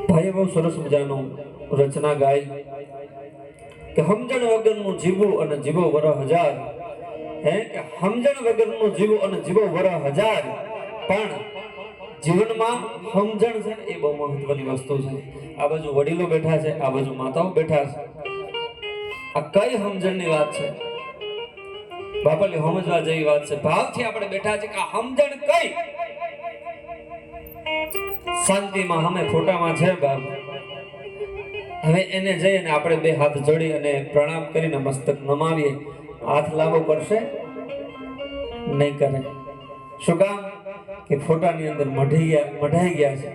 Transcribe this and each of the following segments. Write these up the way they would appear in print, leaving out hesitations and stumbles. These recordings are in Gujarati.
ભાઈ બહુ સરસ મજાનું રચના ગાઈ કે સમજણ વગરનું જીવું અને જીવો વરહ હજાર. હે કે સમજણ વગરનું જીવું અને જીવો વરહ હજાર. પણ જીવનમાં સમજણ છે એ બહુ મહત્વની વસ્તુ છે. આ બાજુ વડીલો બેઠા છે, આ બાજુ માતાઓ બેઠા છે. આ કઈ સમજણની વાત છે? બાપલી સમજવા જેવી વાત છે. ભાવથી આપણે બેઠા છે કે આ સમજણ કઈ શાંતિમાં અમે ફોટામાં છે બાપ. હવે એને જઈને આપણે બે હાથ જોડી અને પ્રણામ કરીને મસ્તક નમાવીએ. હાથ લાંબો કરશે નહીં કરે. શું કામ? કે ફોટાની અંદર મઢાઈ ગયા છે.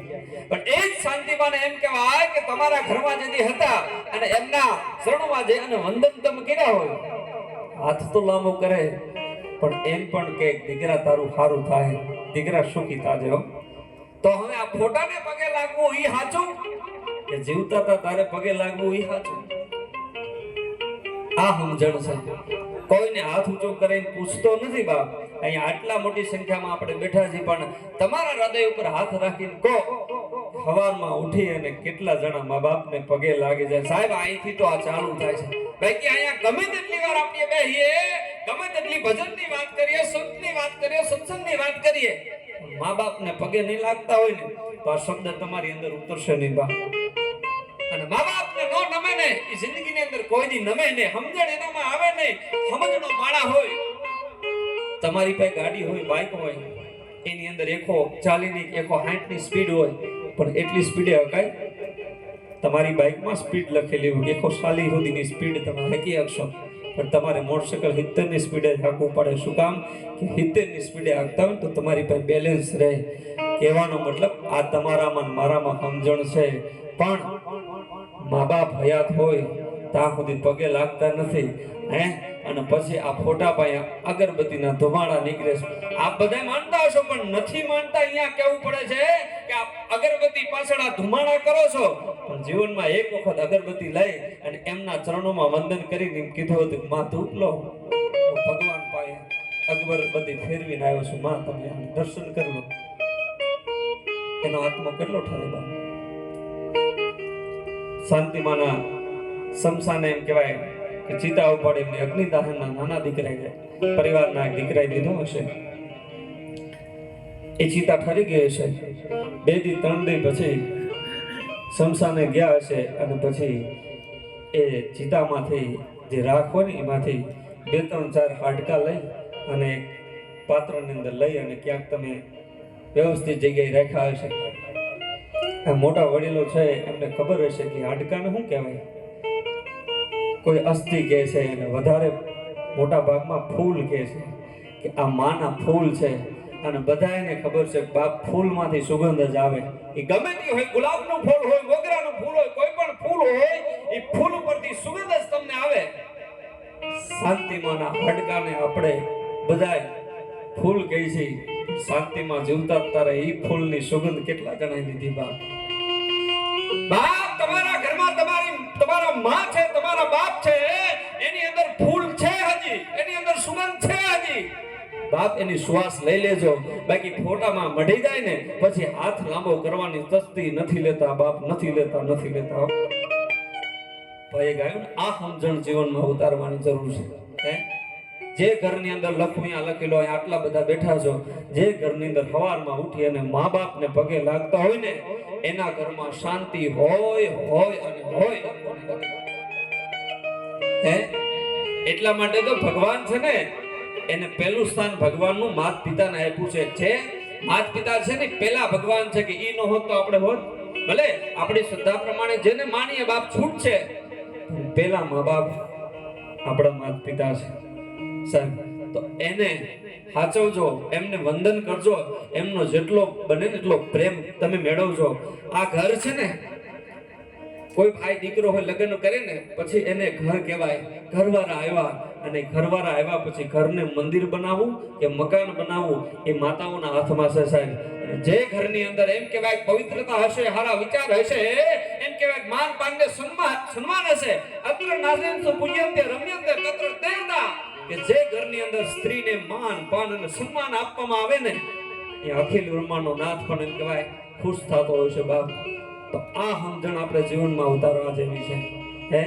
પણ એ જ શાંતિમાં એમ કહેવાય કે તમારા ઘરમાં જેથી હતા અને એમના શરણોમાં જઈ અને વંદન તમે કર્યા હોય, હાથ તો લાંબો કરે પણ એમ પણ કે દીકરા તારું સારું થાય, દીકરા સુખી થાજે હો. તો હવે આ ફોટાને પગે લાગવું ઈ સાચું કે જીવતા હતા તારે પગે લાગવું ઈ સાચું? આ સમજણ છે. કોઈને હાથ ઊંચો કરીને પૂછતો નથી બાપ. અહીંયા આટલા મોટી સંખ્યામાં આપણે બેઠા છીએ, પણ તમારા હૃદય ઉપર હાથ રાખીને કહો, સવારમાં ઉઠી અને કેટલા જણા મા બાપને પગે લાગી જાય? સાહેબ અહીંથી તો આ ચાલુ થાય છે. બાકી અહીંયા ગમે તેટલી વાર આપણે બેહીએ, ગમે તેટલી ભજનની વાત કરીએ, સંતની વાત કરીએ, સત્સંગની વાત કરીએ, મા બાપને પગે નહીં લાગતા હોય ને તો આ શબ્દ તમારી અંદર ઉતરશે નહીં બા. અને મા બાપને નો નમે ને એ જિંદગીની અંદર કોઈ દી નમે ને, સમજણ એનામાં આવે નહીં. સમજણો માળા હોય, તમારી પાસે ગાડી હોય, બાઇક હોય, એની અંદર 140 ની 160 ની સ્પીડ હોય, પણ એટલી સ્પીડે હકાય? તમારી બાઇકમાં સ્પીડ લખેલી હોય 140 સુધીની સ્પીડ તમે હાકી શકશો, પણ તમારે મોટરસાઇકલ 70 ની સ્પીડે હાંકવું પડે. શું કામ? કે 70 ની સ્પીડે હાંકતા હોય તો તમારી પાસે બેલેન્સ રહે. કહેવાનો મતલબ આ તમારામાં મારામાં સમજણ છે. પણ મા બાપ હયાત હોય ત્યાં સુધી પગે લાગતા નથી. હે અને પછી આ ફોટા પાસે અગરબત્તીના ધુમાડા નીકળે છે. આપ બધા માનતા હશો પણ નથી માનતા. અહીંયા કેવું પડે છે કે આ અગરબત્તી પાછળ આ ધુમાડા કરો છો, પણ જીવનમાં એક વખત અગરબત્તી લઈ અને એમના ચરણોમાં વંદન કરીને એમ કીધું હતું, માં ધૂપ લો, હું ભગવાન પાસે અગરબત્તી ફેરવીને આવ્યો છું, માં તમે દર્શન કરી લો. એનો આત્મા કેટલો ઠરે બા. શાંતિમાના સમસાને એમ કહેવાય કે ચિતા ઉપાડી એમને અગ્નિદાહના નાના દીકરાએ પરિવારના દીકરાએ દીધો હશે. એ ચિતા ઠરી ગઈ હશે. 2 દી 3 દી પછી સમસાને ગયા હશે અને પછી એ ચિતામાંથી જે રાખ હોય ને એમાંથી 2-3-4 હાડકા લઈ અને પાત્રની અંદર લઈ અને ક્યાંક તમે વ્યવસ્થિત જગ્યાએ રાખ્યા હશે. આ મોટા વડીલો છે એમને ખબર હશે કે હાડકાને શું કહેવાય. કોઈ અસ્થિ કહે છે અને વધારે મોટા ભાગમાં ફૂલ કહે છે કે આ માના ફૂલ છે. અને બધાને ખબર છે બાપ ફૂલમાંથી સુગંધ જ આવે. એ ગમે તે હોય, ગુલાબનું ફૂલ હોય, મોગરાનું ફૂલ હોય, કોઈ પણ ફૂલ હોય, એ ફૂલ ઉપરથી સુગંધ જ તમને આવે. શાંતિમાંના હાડકાને આપણે બધાય ફૂલ કહી છે. શાંતિમાં જીવતા તારે એ ફૂલની સુગંધ કેટલા જણાએ લીધી બાપ. બાપ તમારા ઘરમાં તમારા માં છે, તમારા બાપ છે, એની અંદર ફૂલ છે હજી, એની અંદર સુગંધ છે હજી. બાપ એની શ્વાસ લઈ લેજો. બાકી ફોટામાં મઢી જાય ને પછી હાથ લાંબો કરવાની તસ્તી નથી લેતા બાપ, નથી લેતા. ભાઈએ ગાયું ને આ સમજણ જીવનમાં ઉતારવાની જરૂર છે. જે ઘરની અંદર લખવું લખેલો હોય, આટલા બધા બેઠા છો, જે ઘરની અંદર સવારમાં ઉઠી અને મા બાપને પગે લાગતા હોય ને એના ઘરમાં શાંતિ હોય અને હોય. હે એટલા માટે તો ભગવાન છે ને એને પહેલું સ્થાન ભગવાનનું માત પિતાને આપ્યું છે. જે માત પિતા છે ને પહેલા ભગવાન છે. કે ઈ ન હોત તો આપણે હોત. ભલે આપણી શ્રદ્ધા પ્રમાણે જેને માનીએ બાપ છૂટ છે, પહેલા મા બાપ આપણા માત પિતા છે સાહેબ. તો એને સાચવજો, એમને વંદન કરજો, એમનો જેટલો બને એટલો પ્રેમ તમે મેળવજો. આ ઘર છે ને, કોઈ ભાઈ દીકરો હોય લગ્ન કરે ને પછી એને ઘર કહેવાય. ઘરવાળા આવ્યા અને ઘરવાળા આવ્યા પછી ઘરને મંદિર બનાવવું કે મકાન બનાવવું એ માતાઓના હાથમાં છે સાહેબ. જે ઘરની અંદર એમ કહેવાય પવિત્રતા હશે, સારા વિચાર હશે, એમ કહેવાય માન પાનને સન્માન હશે, અગ્ર નાસેન્સુ પૂજ્યંતે રમ્યંતે તત્ર તેરદા, કે જે ઘરની અંદર સ્ત્રીને માન પાન અને સન્માન આપવામાં આવે ને એ અખિલ બ્રહ્માંડનો નાથ પણ એમ કહેવાય ખુશ થતો હોય છે બાપ. તો આ સમજણ આપણે જીવનમાં ઉતારવા જેવી છે હે